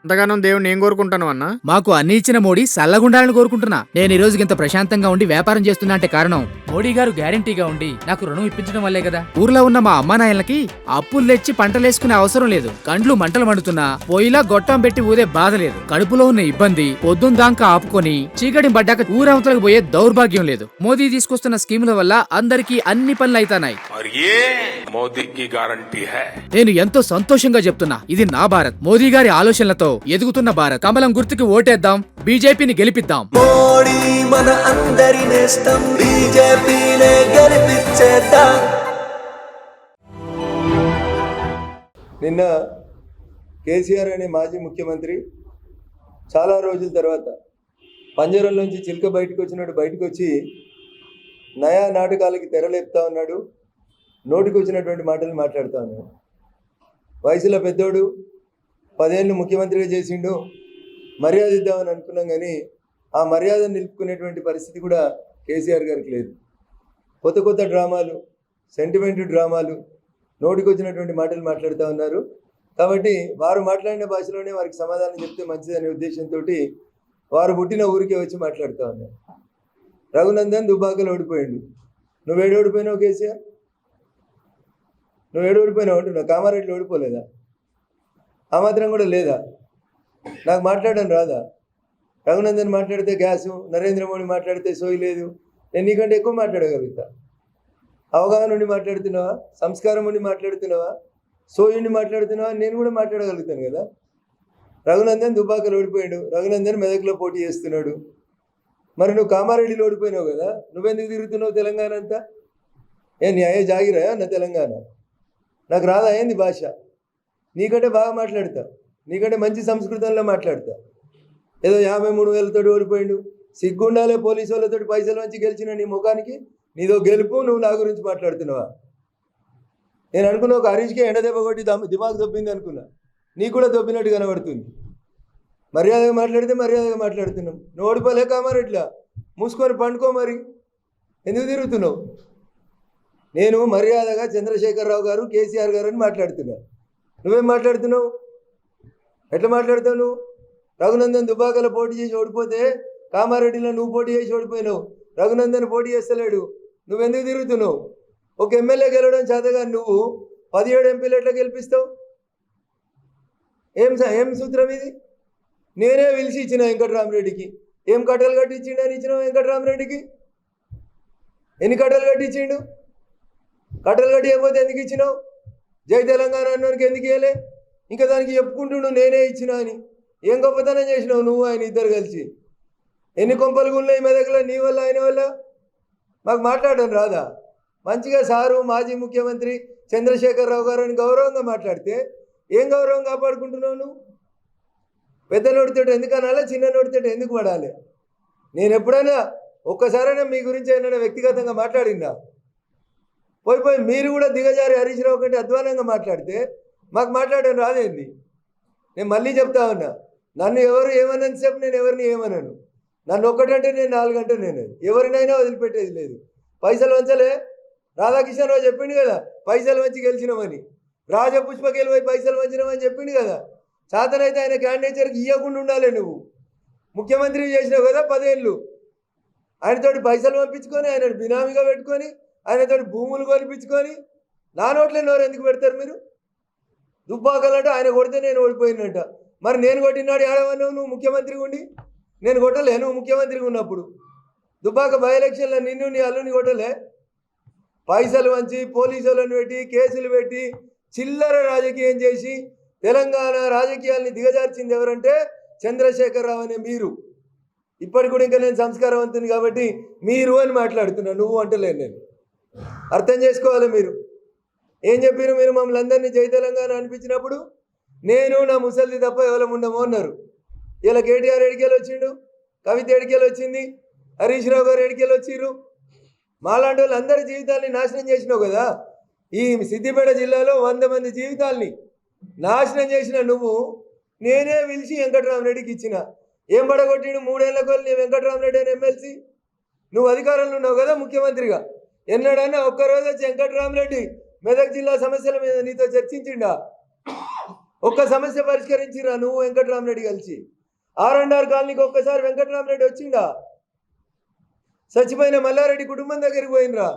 అంతగానం దేవుణ్ణి ఏం కోరుకుంటాను అన్న? మాకు అన్ని ఇచ్చిన మోడీ సల్లగుండాలని కోరుకుంటున్నా. నేను ఈ రోజుకి ఇంత ప్రశాంతంగా ఉండి వ్యాపారం చేస్తున్నా అంటే కారణం మోడీ గారు గ్యారంటీగా ఉండి నాకు రుణం ఇప్పించడం వల్లే కదా. ఊర్లో ఉన్న మా అమ్మా నాయనలకి అప్పులు తెచ్చి పంటలేసుకునే అవసరం లేదు. కండ్లు మంటలు మండుతున్నా పొయ్యిలా గొట్టం పెట్టి ఊదే బాధ లేదు. కడుపులో ఉన్న ఇబ్బంది పొద్దుందాకా ఆపుకొని చీకటి పడ్డాక ఊరవతలకు పోయే దౌర్భాగ్యం లేదు. మోదీ తీసుకొస్తున్న స్కీముల వల్ల అందరికీ అన్ని పనులు అయితానాయి. నేను ఎంతో సంతోషంగా చెప్తున్నా, ఇది నా భారత్. మోదీ గారి ఆలోచనలతో ఎదుగుతున్న భారత్. కమలం గుర్తుకి ఓటేద్దాం, బీజేపీని గెలిపిద్దాం. మోడీ మన అందరి నేస్తం, బీజేపీనే గెలిపించేద్దాం. నిన్న కేసీఆర్ అనే మాజీ ముఖ్యమంత్రి చాలా రోజుల తర్వాత పంజరంలోంచి చిలుక బయటకు వచ్చినట్టు బయటకు వచ్చి నయా నాటకాలకి తెరలేపుతా ఉన్నాడు. నోటికి వచ్చినటువంటి మాటలు మాట్లాడుతూ ఉన్నాడు. వయసులో పెద్దోడు, 10 ఏళ్ళు ముఖ్యమంత్రిగా చేసిండు, మర్యాద ఇద్దామని అనుకున్నాం. కానీ ఆ మర్యాదను నిలుపుకునేటువంటి పరిస్థితి కూడా కేసీఆర్ గారికి లేదు. కొత్త కొత్త డ్రామాలు, సెంటిమెంట్ డ్రామాలు, నోటికి వచ్చినటువంటి మాటలు మాట్లాడుతూ ఉన్నారు. కాబట్టి వారు మాట్లాడిన భాషలోనే వారికి సమాధానం చెప్తే మంచిదనే ఉద్దేశంతో వారు పుట్టిన ఊరికే వచ్చి మాట్లాడుతూ ఉన్నారు. రఘునందన్ దుబ్బాకలో ఓడిపోయిండు. నువ్వేడు ఓడిపోయినావు కేసీఆర్? నువ్వేడు ఓడిపోయినావు అంటున్నావు. కామారెడ్డిలో ఓడిపోలేదా? ఆ మాత్రం కూడా లేదా? నాకు మాట్లాడడం రాదా? రఘునందన్ మాట్లాడితే గ్యాసు, నరేంద్ర మోడీ మాట్లాడితే సోయి లేదు. నేను నీకంటే ఎక్కువ మాట్లాడగలుగుతా. అవగాహన ఉండి మాట్లాడుతున్నావా? సంస్కారం ఉండి మాట్లాడుతున్నావా? సోయుండి మాట్లాడుతున్నావా? నేను కూడా మాట్లాడగలుగుతాను కదా. రఘునందన్ దుబ్బాకలో ఓడిపోయాడు, రఘునందన్ మెదక్లో పోటీ చేస్తున్నాడు. మరి నువ్వు కామారెడ్డిలో ఓడిపోయినావు కదా, నువ్వెందుకు తిరుగుతున్నావు తెలంగాణ అంతా? న్యాయ జాగిరాయా నా తెలంగాణ? నాకు రాదా ఏంది భాష? నీకంటే బాగా మాట్లాడతా, నీకంటే మంచి సంస్కృతంలో మాట్లాడతా. ఏదో 53,000 ఓడిపోయిండు, సిగ్గుండాలే పోలీసు వాళ్ళతో పైసలు వచ్చి గెలిచిన నీ ముఖానికి నీదో గెలుపు, నువ్వు నా గురించి మాట్లాడుతున్నావా? నేను అనుకున్నా ఒక హరీష్కే ఎండదెబ్బ కొట్టి దిమాగ్ దొబ్బింది అనుకున్నా, నీకు కూడా దొబ్బినట్టు కనబడుతుంది. మర్యాదగా మాట్లాడితే మర్యాదగా మాట్లాడుతున్నాం. నువ్వు ఓడిపోలే కామారెడ్డిలా, మూసుకొని పండుకో. మరి ఎందుకు తిరుగుతున్నావు? నేను మర్యాదగా చంద్రశేఖరరావు గారు, కేసీఆర్ గారు అని మాట్లాడుతున్నా. నువ్వేం మాట్లాడుతున్నావు? ఎట్లా మాట్లాడతావు నువ్వు? రఘునందన్ దుబ్బాకలో పోటీ చేసి ఓడిపోతే కామారెడ్డిలో నువ్వు పోటీ చేసి ఓడిపోయినావు, రఘునందన్ పోటీ చేస్తలేడు. నువ్వెందుకు తిరుగుతున్నావు? ఒక ఎమ్మెల్యే గెలవడం చేతగా నువ్వు 17 ఎంపీలు ఎట్లా గెలిపిస్తావు? ఏం సూత్రం ఇది? నేనే పిలిచి ఇచ్చిన వెంకటరామరెడ్డికి. ఏం కట్టలు కట్టించిండు అని ఇచ్చినావు వెంకటరామరెడ్డికి? ఎన్ని కట్టలు కట్టించిండు? కట్టలు కట్టియకపోతే ఎందుకు ఇచ్చినావు? జై తెలంగాణ అన్నోనికి ఎందుకు ఇవ్వలే? ఇంకా దానికి చెప్పుకుంటుండు నేనే ఇచ్చినా అని. ఏం గొప్పతనం చేసినావు నువ్వు ఆయన ఇద్దరు కలిసి? ఎన్ని కొంపలు గున్నాయి మెదకులో నీ వల్ల ఆయన వల్ల? మాకు మాట్లాడడం రాదా? మంచిగా సారు మాజీ ముఖ్యమంత్రి చంద్రశేఖరరావు గారు అని గౌరవంగా మాట్లాడితే ఏం గౌరవం కాపాడుకుంటున్నావు నువ్వు? పెద్ద నోటితో ఎందుకు అనాలి, చిన్న నోటితో ఎందుకు పడాలి? నేను ఎప్పుడైనా ఒక్కసారైనా మీ గురించి ఏమైనా వ్యక్తిగతంగా మాట్లాడిందా? పోయి మీరు కూడా దిగజారి హరీష్ రావు కంటే అధ్వానంగా మాట్లాడితే మాకు మాట్లాడడం రాదేంది? నేను మళ్ళీ చెప్తా ఉన్నా, నన్ను ఎవరు ఏమన్నంతసేపు నేను ఎవరిని ఏమన్నాను. నన్ను ఒక్కటంటే నేను 4 గంటలు నేను ఎవరినైనా వదిలిపెట్టేది లేదు. పైసలు వంచలే. రాధాకిషన్ రావు చెప్పిండు కదా పైసలు వంచి గెలిచినామని. రాజపుష్పకి పోయి పైసలు వంచినామని చెప్పిండు కదా. చేతనైతే ఆయన క్యాండిడేచర్కి ఇవ్వకుండా ఉండాలి. నువ్వు ముఖ్యమంత్రి చేసినావు కదా 10 ఏళ్ళు. ఆయనతోటి పైసలు పంపించుకొని, ఆయన బినామీగా పెట్టుకొని, ఆయనతోటి భూములు కొనిపించుకొని నా నోట్లే నోరు ఎందుకు పెడతారు మీరు? దుబ్బాకలంటే ఆయన కొడితే నేను ఓడిపోయినట్ట. మరి నేను కొట్టినాడు ఏడవన్నావు నువ్వు ముఖ్యమంత్రిగా ఉండి? నేను కొట్టలే నువ్వు ముఖ్యమంత్రిగా ఉన్నప్పుడు? దుబ్బాక బై ఎలక్షన్లో నిన్ను నీ అల్లుని కొట్టలే? పైసలు వంచి పోలీసులను పెట్టి కేసులు పెట్టి చిల్లర రాజకీయం చేసి తెలంగాణ రాజకీయాల్ని దిగజార్చింది ఎవరంటే చంద్రశేఖరరావు అనే మీరు. ఇప్పటికి కూడా ఇంకా నేను సంస్కారవంతుని కాబట్టి మీరు అని మాట్లాడుతున్నా, నువ్వు అంటలేను. నేను అర్థం చేసుకోవాలి. మీరు ఏం చెప్పారు? మీరు మమ్మల్ని అందరినీ జై తెలంగాణ అనిపించినప్పుడు నేను నా ముసలిది తప్ప ఎవరం ఉండమో అన్నారు. ఇలా కేటీఆర్ ఎడికేలు వచ్చిండు, కవిత ఎడికేలు వచ్చింది, హరీష్ రావు గారు ఎడికేలు వచ్చిర్రు. మాలాంటి వాళ్ళు అందరి జీవితాల్ని నాశనం చేసినావు కదా. ఈ సిద్దిపేట జిల్లాలో 100 మంది జీవితాల్ని నాశనం చేసిన నువ్వు నేనే పిలిచి వెంకటరామరెడ్డికి ఇచ్చిన. ఏం పడగొట్టిండు? 3 ఏళ్ల కొలు నీ వెంకటరామరెడ్డి అని ఎమ్మెల్సీ. నువ్వు అధికారంలో ఉన్నావు కదా ముఖ్యమంత్రిగా. ఎన్నడన్నా ఒక్కరోజు వచ్చి వెంకటరామరెడ్డి మెదక్ జిల్లా సమస్యల మీద నీతో చర్చించిండా? ఒక్క సమస్య పరిష్కరించిరా నువ్వు వెంకటరామరెడ్డి కలిసి? R&R కాలనీకి ఒక్కసారి వెంకటరామరెడ్డి వచ్చిండా? చచ్చిపోయిన మల్లారెడ్డి కుటుంబం దగ్గరికి పోయినరా?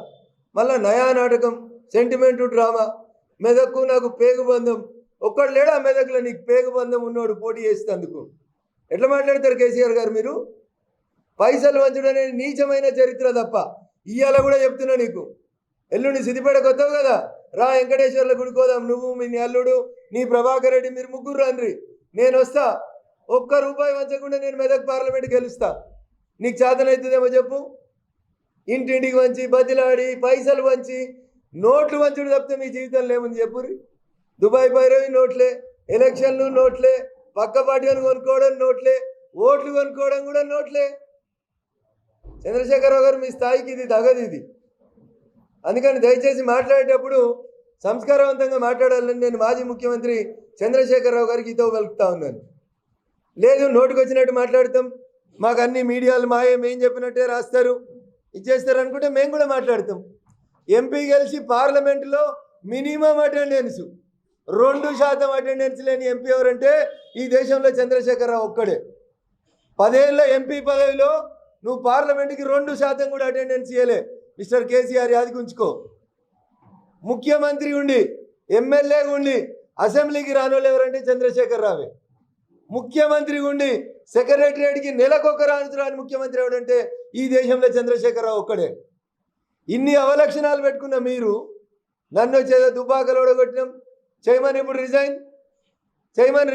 మళ్ళా నయా నాటకం, సెంటిమెంటు డ్రామా, మెదక్కు నాకు పేగు బంధం. ఒక్కడు లేడా మెదక్లో నీకు పేగు బంధం ఉన్నోడు పోటీ చేసేందుకు? ఎట్లా మాట్లాడతారు కేసీఆర్ గారు మీరు? పైసలు వంచడం అనేది నీచమైన చరిత్ర తప్ప. ఇవాళ కూడా చెప్తున్నా నీకు, ఎల్లుండి సిద్దిపేట కొత్తవు కదా, రా వెంకటేశ్వర్ల గుడికోదాం. నువ్వు మీ అల్లుడు నీ ప్రభాకర్ రెడ్డి మీరు ముగ్గురు రండి, నేను వస్తా. ఒక్క రూపాయి వంచకుండా నేను మెదక్ పార్లమెంట్ గెలుస్తా. నీకు చేతనవుతుందేమో చెప్పు. ఇంటింటికి వంచి బతిలాడి పైసలు వంచి నోట్లు వంచుడు తప్పితే మీ జీవితంలో ఏముంది చెప్పురి? దుబాయ్ పైరవి నోట్లే, ఎలక్షన్లు నోట్లే, పక్క పార్టీలను కొనుక్కోవడం నోట్లే, ఓట్లు కొనుక్కోవడం కూడా నోట్లే. చంద్రశేఖరరావు గారు మీ స్థాయికి ఇది తగదు ఇది. అందుకని దయచేసి మాట్లాడేటప్పుడు సంస్కారవంతంగా మాట్లాడాలని నేను మాజీ ముఖ్యమంత్రి చంద్రశేఖరరావు గారికి హితవు పలుకుతా ఉన్నాను. లేదు నోటుకు వచ్చినట్టు మాట్లాడతాం, మాకు అన్ని మీడియాలు మాయం ఏం చెప్పినట్టే రాస్తారు ఇచ్చేస్తారు అనుకుంటే మేము కూడా మాట్లాడతాం. ఎంపీ గెలిచి పార్లమెంటులో మినిమం అటెండెన్స్ 2% అటెండెన్స్ లేని ఎంపీ ఎవరంటే ఈ దేశంలో చంద్రశేఖరరావు ఒక్కడే. 10 ఏళ్ళ ఎంపీ పదవిలో నువ్వు పార్లమెంట్కి 2% కూడా అటెండెన్స్ ఇవ్వలే. మిస్టర్ కేసీఆర్ యాదికి ఉంచుకో. ముఖ్యమంత్రి ఉండి ఎమ్మెల్యే ఉండి అసెంబ్లీకి రానోళ్ళు ఎవరంటే చంద్రశేఖరరావే. ముఖ్యమంత్రి ఉండి సెక్రటరియట్కి నెలకొక రాని ముఖ్యమంత్రి ఎవడంటే ఈ దేశంలో చంద్రశేఖరరావు ఒక్కడే. ఇన్ని అవలక్షణాలు పెట్టుకున్న మీరు నన్ను వచ్చేదో దుబ్బాకలు ఓడగొట్టినాం చేయమని, ఇప్పుడు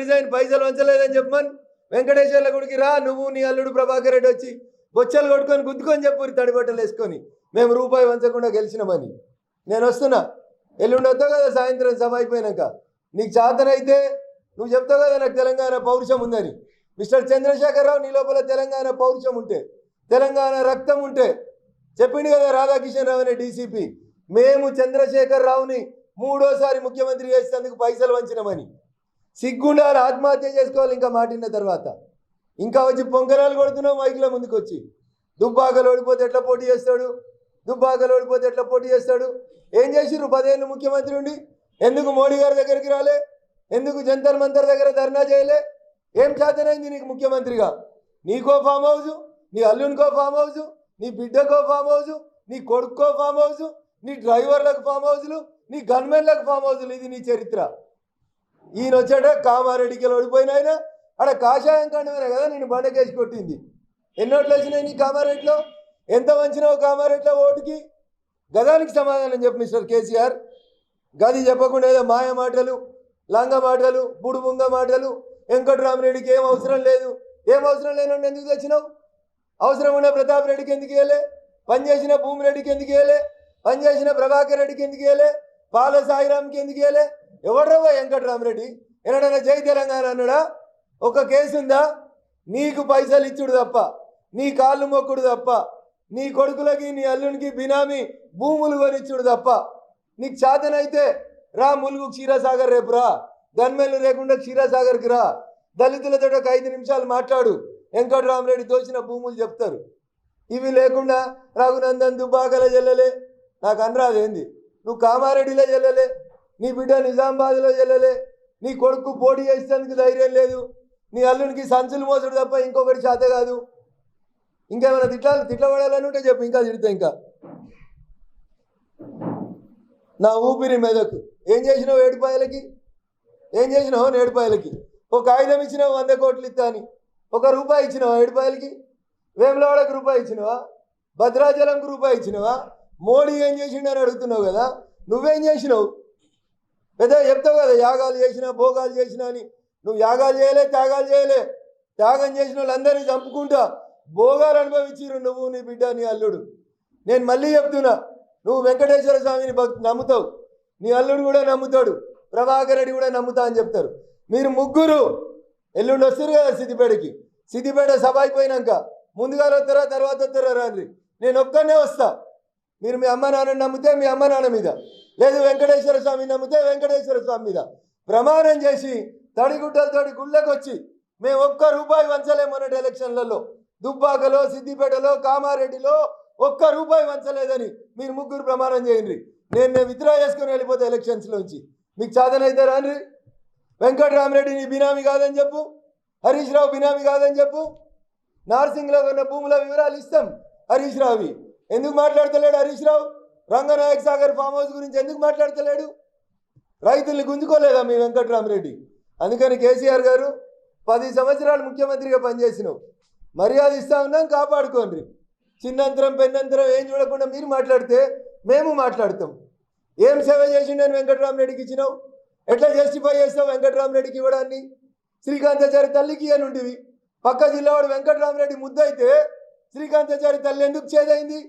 రిజైన్ పైసలు వంచలేదని చెప్పమని వెంకటేశ్వర్ల గుడికి రా, నువ్వు నీ అల్లుడు ప్రభాకర్ రెడ్డి వచ్చి బొచ్చలు కొట్టుకొని గుద్దుకొని చెప్పు తడిబట్టలు వేసుకొని మేము రూపాయి వంచకుండా గెలిచినామని. నేను వస్తున్నా, ఎల్లుండి వస్తావు కదా సాయంత్రం సభ అయిపోయినాక. నీకు చేతనైతే నువ్వు చెప్తావు కదా నాకు తెలంగాణ పౌరుషం ఉందని. మిస్టర్ చంద్రశేఖరరావు నీ లోపల తెలంగాణ పౌరుషం ఉంటే, తెలంగాణ రక్తం ఉంటే చెప్పిండు కదా రాధాకిషన్ రావు అనే డీసీపీ, మేము చంద్రశేఖరరావుని 3వ ముఖ్యమంత్రి చేసేందుకు పైసలు వంచినామని. సిగ్గుండాలి, ఆత్మహత్య చేసుకోవాలి ఇంకా మాటిన్న తర్వాత. ఇంకా వచ్చి పొంకరాలు కొడుతున్నావు మైకుల ముందుకు వచ్చి. దుబ్బాకలు ఓడిపోతే ఎట్లా పోటీ చేస్తాడు? ఏం చేసిర్రు 10 ఏళ్ళు ముఖ్యమంత్రి ఉండి? ఎందుకు మోడీ గారి దగ్గరికి రాలే? ఎందుకు జంతర్ మంతర్ దగ్గర ధర్నా చేయలే? ఏం చేతనైంది నీకు ముఖ్యమంత్రిగా? నీకో ఫామ్ హౌస్, నీ అల్లునికో ఫామ్ హౌస్, నీ బిడ్డకో ఫామ్ హౌస్, నీ కొడుక్కో ఫామ్ హౌస్, నీ డ్రైవర్లకు ఫామ్ హౌస్లు, నీ గన్మెన్లకు ఫామ్ హౌస్లు. ఇది నీ చరిత్ర. ఈయన వచ్చాడ కామారెడ్డికి ఓడిపోయినాయన ఆడ కాషాయం కండమేనా కదా నేను బండకేసి కొట్టింది. ఎన్నోట్లు వచ్చినాయి నీ కామారెడ్డిలో? ఎంత వంచినావు కామారెడ్డిలో ఓటుకి? గదానికి సమాధానం చెప్పు మిస్టర్ కేసీఆర్. గది చెప్పకుండా ఏదో మాయ మాటలు, లంగ మాటలు, బుడుబుంగ మాటలు. వెంకటరామరెడ్డికి ఏం అవసరం లేదు, ఏం అవసరం లేనండి ఎందుకు తెచ్చినావు? అవసరం ఉన్న ప్రతాప్ రెడ్డికి ఎందుకు ఇవ్వలే? పనిచేసిన భూమిరెడ్డికి ఎందుకు ఇవ్వలే? పనిచేసిన ప్రభాకర్ రెడ్డికి ఎందుకు ఇవ్వలే? పాల సాయిరామ్కి ఎందుకు ఇవ్వలే? ఎవడ్రవ్వా వెంకటరామరెడ్డి? ఎన్నడన్నా జై తెలంగాణ అన్నాడా? ఒక కేసు ఉందా? నీకు పైసలు ఇచ్చుడు తప్ప, నీ కాళ్ళు మొక్కుడు తప్ప, నీ కొడుకులకి నీ అల్లునికి బినామీ భూములు కొనిచ్చుడు తప్ప. నీకు చేతనైతే రా ములుగు క్షీరసాగర్ రేపు రా, గన్మెన్లు లేకుండా క్షీరసాగర్కి రా, దళితులతో ఒక 5 నిమిషాలు మాట్లాడు. వెంకటరామరెడ్డి దోచిన భూములు చెప్తారు. ఇవి లేకుండా రఘునందన్ దుబ్బాకలో చెల్లలే, నాకు అనరాదేంది. నువ్వు కామారెడ్డిలో చెల్లలే, నీ బిడ్డ నిజామాబాద్లో చెల్లలే, నీ కొడుకు పోటీ చేసేందుకు ధైర్యం లేదు, నీ అల్లునికి సంచులు మోసుడు తప్ప ఇంకొకటి చేత కాదు. ఇంకేమైనా తిట్లబడాలని ఉంటే చెప్పు, ఇంకా తిడతా. ఇంకా నా ఊపిరి మెదకు. ఏం చేసినావు ఏడుపాయలకి? ఒక కాగితం ఇచ్చినావు 100 కోట్లు ఇస్తా అని, 1 రూపాయి ఇచ్చినావా ఏడుపాయలకి? వేములవాడకు రూపాయి ఇచ్చినావా? భద్రాచలంకు రూపాయి ఇచ్చినావా? మోడీ ఏం చేసిండని అడుగుతున్నావు కదా, నువ్వేం చేసినావు? పెద్దగా చెప్తావు కదా యాగాలు చేసినా భోగాలు చేసినా అని. నువ్వు యాగాలు చేయలే, త్యాగాలు చేయలే. త్యాగం చేసిన వాళ్ళందరినీ చంపుకుంటా భోగాలు అనుభవించిరు నువ్వు, నీ బిడ్డ, నీ అల్లుడు. నేను మళ్ళీ చెప్తున్నా, నువ్వు వెంకటేశ్వర స్వామిని నమ్ముతావు, నీ అల్లుడు కూడా నమ్ముతాడు, ప్రభాకర్ రెడ్డి కూడా నమ్ముతా అని చెప్తారు. మీరు ముగ్గురు ఎల్లుండి వస్తారు కదా సిద్దిపేటకి. సిద్దిపేట సభ అయిపోయినాక ముందుగా వస్తారా తర్వాత వస్తారా రాండి, నేను ఒక్కనే వస్తా. మీరు మీ అమ్మ నాన్నని నమ్మితే మీ అమ్మ నాన్న మీద, లేదు వెంకటేశ్వర స్వామిని నమ్మితే వెంకటేశ్వర స్వామి మీద ప్రమాణం చేసి తడిగుడ్డలతోటి గుళ్ళకి వచ్చి మేము 1 రూపాయి వంచలేమన్నట్టు ఎలక్షన్లలో దుబ్బాకలో, సిద్దిపేటలో, కామారెడ్డిలో 1 రూపాయి వంచలేదని మీరు ముగ్గురు ప్రమాణం చేయండి. నేను విత్డ్రా చేసుకుని వెళ్ళిపోతే ఎలక్షన్స్లోంచి. మీకు సాధన అయితే రాండి. వెంకటరామరెడ్డి నీ బినామీ కాదని చెప్పు, హరీష్ రావు బినామీ కాదని చెప్పు. నార్సింగ్లో ఉన్న భూముల వివరాలు ఇస్తాం హరీష్ రావువి. ఎందుకు మాట్లాడతలేడు హరీష్ రావు? రంగనాయక సాగర్ ఫామ్ హౌస్ గురించి ఎందుకు మాట్లాడతలేడు? రైతుల్ని గుంజుకోలేదా మీ వెంకటరామరెడ్డి? అందుకని కేసీఆర్ గారు 10 సంవత్సరాలు ముఖ్యమంత్రిగా పనిచేసినావు, మర్యాద ఇస్తా ఉన్నాం, కాపాడుకోండి. చిన్నంతరం పెన్నంతరం ఏం చూడకుండా మీరు మాట్లాడితే మేము మాట్లాడతాం. ఏం సేవ చేసిండని వెంకటరామరెడ్డికి ఇచ్చినావు? ఎట్లా జస్టిఫై చేస్తావు వెంకటరామరెడ్డికి ఇవ్వడాన్ని? శ్రీకాంతాచారి తల్లికి అనుంటివి. పక్క జిల్లావాడు వెంకటరామరెడ్డి ముద్దయితే శ్రీకాంతాచారి తల్లి ఎందుకు చేదైంది?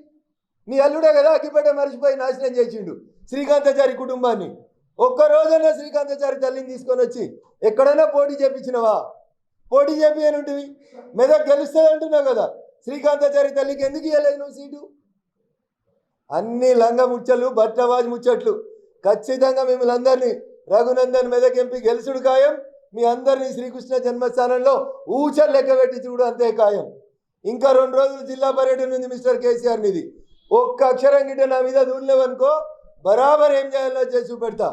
నీ అల్లుడే కదా అగ్గిపేట మరిచిపోయి నాశనం చేసిండు శ్రీకాంతాచారి కుటుంబాన్ని. ఒక్కరోజైనా శ్రీకాంతాచారి తల్లిని తీసుకొని వచ్చి ఎక్కడైనా పోటీ చేపించినవా? పోటీ చేపియనుంటివి. మెదక్ గెలుస్తుంది అంటున్నావు కదా, శ్రీకాంతాచారి తల్లికి ఎందుకు ఇవ్వలేదు నువ్వు సీటు? అన్ని లంగ ముచ్చట్లు, బట్టవాజ్ ముచ్చట్లు. ఖచ్చితంగా మిమ్మల్ని అందరినీ రఘునందన్ మెదక్ ఎంపీ గెలుసుడు ఖాయం. మీ అందరినీ శ్రీకృష్ణ జన్మస్థానంలో ఊచలు లెక్క పెట్టి చూడు అంతే ఖాయం. ఇంకా 2 రోజులు జిల్లా పర్యటన ఉంది మిస్టర్ కేసీఆర్ నిది. ఒక్క అక్షరం గిట్ట నా మీద దూరలేవనుకో, బరాబర్ ఏం చేయాలో చేసి చూపెడతా,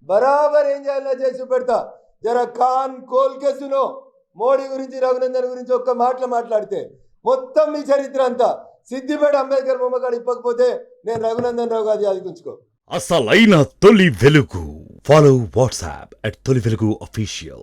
బరాబర్ ఏం చేయాలో చేసి చూపెడతా. జర ఖాన్ కోల్కేసునో మోడీ గురించి రఘునందన్ గురించి ఒక్క మాటలు మాట్లాడితే మొత్తం మీ చరిత్ర అంతా సిద్దిపేట అంబేద్కర్ బొమ్మకాడు ఇప్పకపోతే నేను రఘునందన్ రావు గారి ఆదుకుంచుకో. అసలైన తొలి వెలుగు. ఫాలో వాట్సాప్ @తొలి వెలుగు అఫీషియల్.